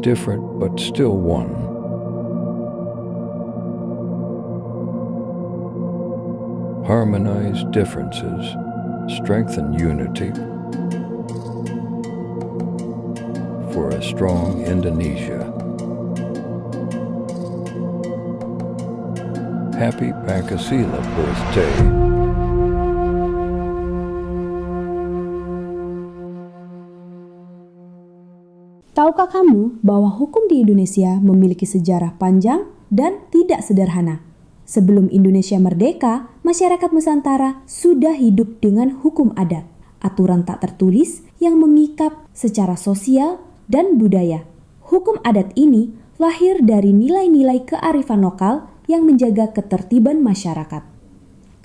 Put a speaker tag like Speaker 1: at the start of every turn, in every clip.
Speaker 1: different but still one. Harmonize differences, strengthen unity for a strong Indonesia. Happy Pancasila birthday.
Speaker 2: Tahukah kamu bahwa hukum di Indonesia memiliki sejarah panjang dan tidak sederhana? Sebelum Indonesia merdeka, masyarakat Nusantara sudah hidup dengan hukum adat, aturan tak tertulis yang mengikat secara sosial dan budaya. Hukum adat ini lahir dari nilai-nilai kearifan lokal yang menjaga ketertiban masyarakat.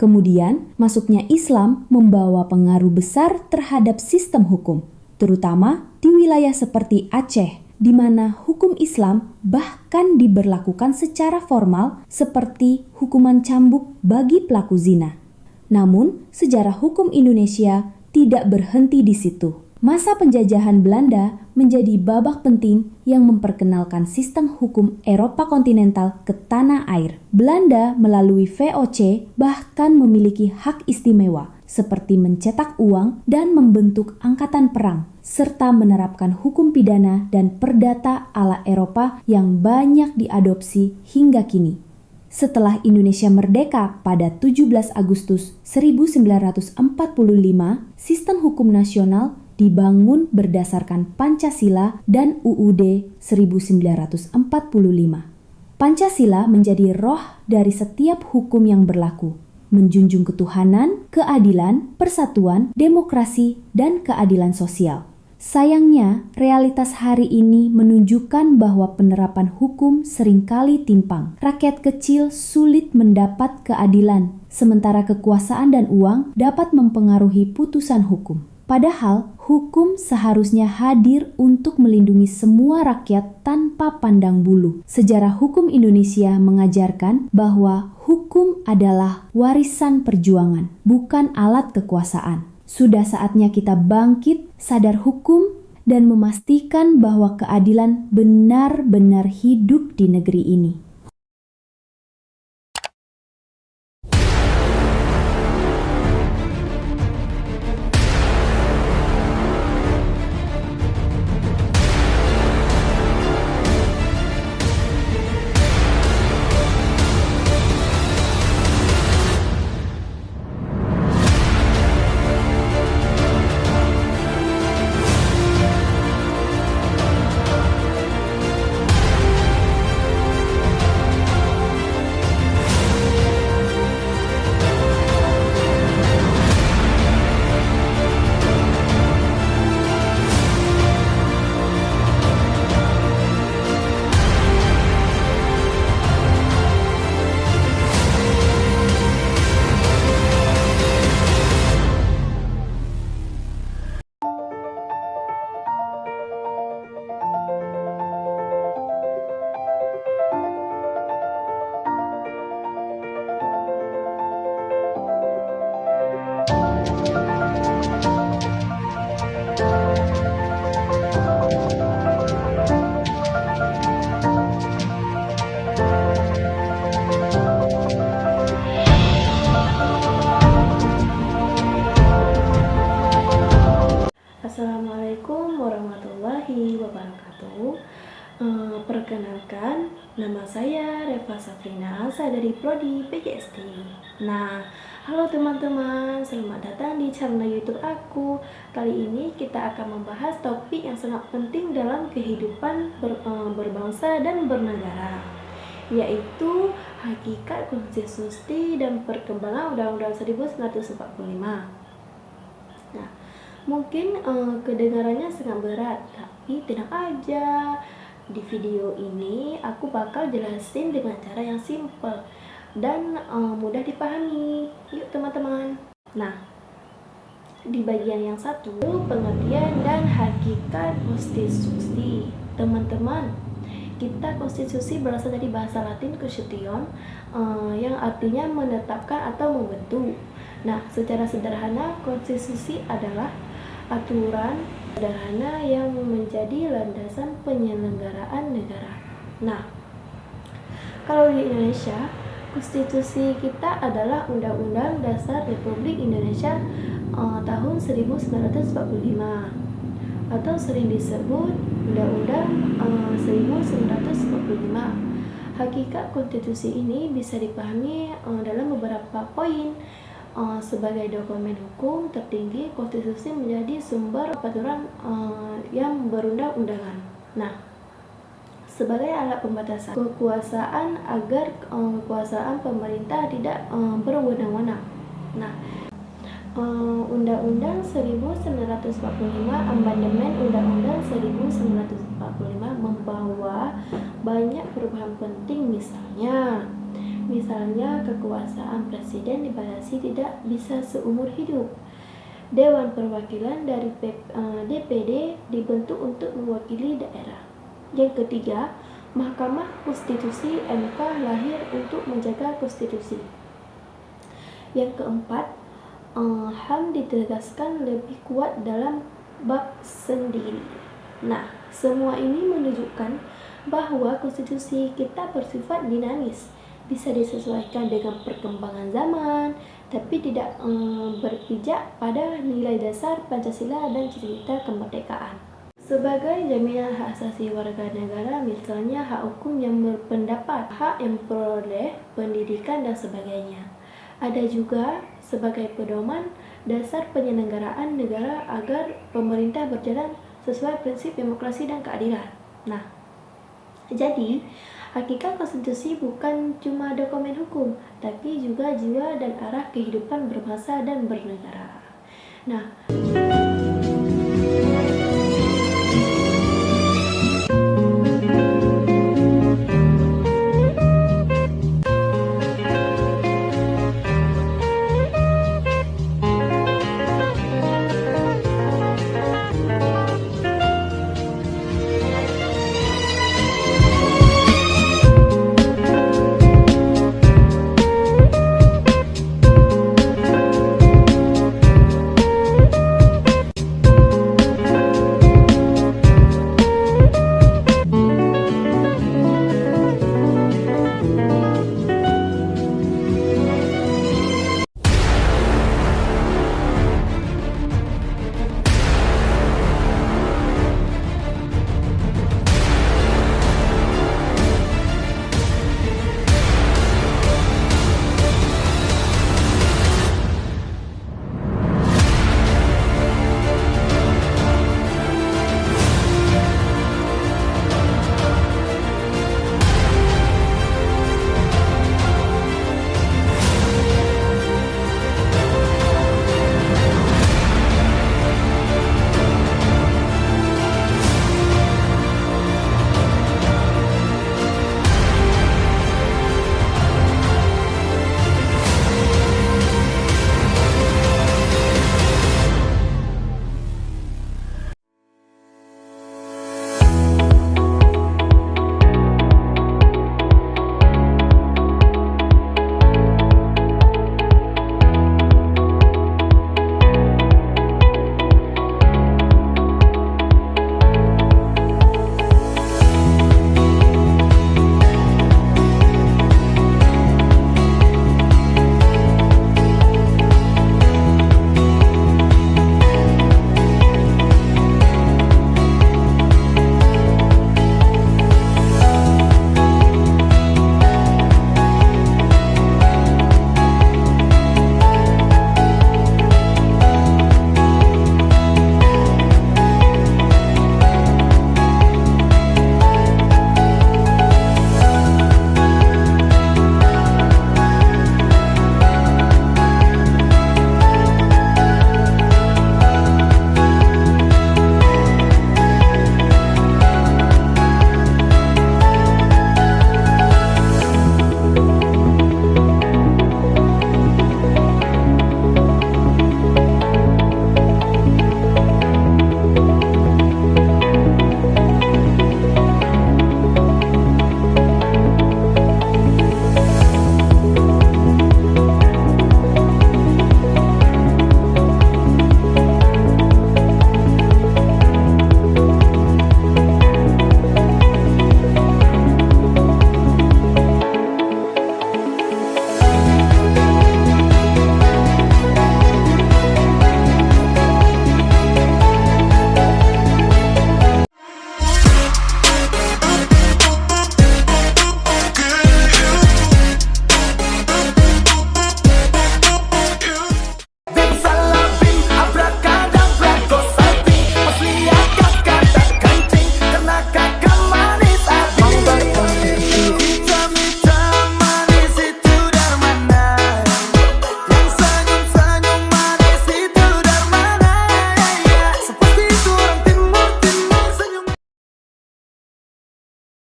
Speaker 2: Kemudian, masuknya Islam membawa pengaruh besar terhadap sistem hukum, terutama di wilayah seperti Aceh, di mana hukum Islam bahkan diberlakukan secara formal seperti hukuman cambuk bagi pelaku zina. Namun, sejarah hukum Indonesia tidak berhenti di situ. Masa penjajahan Belanda menjadi babak penting yang memperkenalkan sistem hukum Eropa kontinental ke tanah air. Belanda melalui VOC bahkan memiliki hak istimewa seperti mencetak uang dan membentuk angkatan perang, serta menerapkan hukum pidana dan perdata ala Eropa yang banyak diadopsi hingga kini. Setelah Indonesia merdeka pada 17 Agustus 1945, sistem hukum nasional dibangun berdasarkan Pancasila dan UUD 1945. Pancasila menjadi roh dari setiap hukum yang berlaku, menjunjung ketuhanan, keadilan, persatuan, demokrasi, dan keadilan sosial. Sayangnya, realitas hari ini menunjukkan bahwa penerapan hukum seringkali timpang. Rakyat kecil sulit mendapat keadilan, sementara kekuasaan dan uang dapat mempengaruhi putusan hukum. Padahal, hukum seharusnya hadir untuk melindungi semua rakyat tanpa pandang bulu. Sejarah hukum Indonesia mengajarkan bahwa hukum adalah warisan perjuangan, bukan alat kekuasaan. Sudah saatnya kita bangkit, sadar hukum, dan memastikan bahwa keadilan benar-benar hidup di negeri ini.
Speaker 3: Assalamualaikum warahmatullahi wabarakatuh. Perkenalkan, nama saya Reva Safrina, saya dari Prodi PGSD. Nah, halo teman-teman, selamat datang di channel YouTube aku. Kali ini kita akan membahas topik yang sangat penting dalam kehidupan berbangsa dan bernegara, yaitu hakikat konstitusi dan perkembangan Undang-Undang 1945. Nah, mungkin kedengarannya sangat berat, tapi tenang aja. Di video ini aku bakal jelasin dengan cara yang simple dan mudah dipahami. Yuk teman-teman. Nah, di bagian yang satu, pengertian dan hakikat konstitusi. Teman-teman, kita konstitusi berasal dari bahasa Latin constitution, yang artinya menetapkan atau membentuk. Nah, secara sederhana konstitusi adalah aturan sederhana yang menjadi menjadi landasan penyelenggaraan negara. Nah, kalau di Indonesia, konstitusi kita adalah Undang-Undang Dasar Republik Indonesia tahun 1945 atau sering disebut Undang-Undang 1945. Hakikat konstitusi ini bisa dipahami dalam beberapa poin. Sebagai dokumen hukum tertinggi, konstitusi menjadi sumber peraturan yang berundang-undangan. Nah, sebagai alat pembatasan kekuasaan agar kekuasaan pemerintah tidak berwenang-wenang. Nah, Undang-Undang 1945 Amandemen Undang-Undang 1945 membawa banyak perubahan penting, misalnya kekuasaan presiden dibatasi tidak bisa seumur hidup. Dewan Perwakilan dari DPD dibentuk untuk mewakili daerah. Yang ketiga, Mahkamah Konstitusi (MK) lahir untuk menjaga konstitusi. Yang keempat, HAM ditegaskan lebih kuat dalam bab sendiri. Nah, semua ini menunjukkan bahwa konstitusi kita bersifat dinamis, bisa disesuaikan dengan perkembangan zaman, tapi tidak berpijak pada nilai dasar Pancasila dan cita-cita kemerdekaan. Sebagai jaminan hak asasi warga negara, misalnya hak hukum yang berpendapat, hak yang memperoleh pendidikan dan sebagainya. Ada juga sebagai pedoman dasar penyelenggaraan negara agar pemerintah berjalan sesuai prinsip demokrasi dan keadilan. Nah, jadi hakikat konstitusi bukan cuma dokumen hukum, tapi juga jiwa dan arah kehidupan berbangsa dan bernegara. Nah,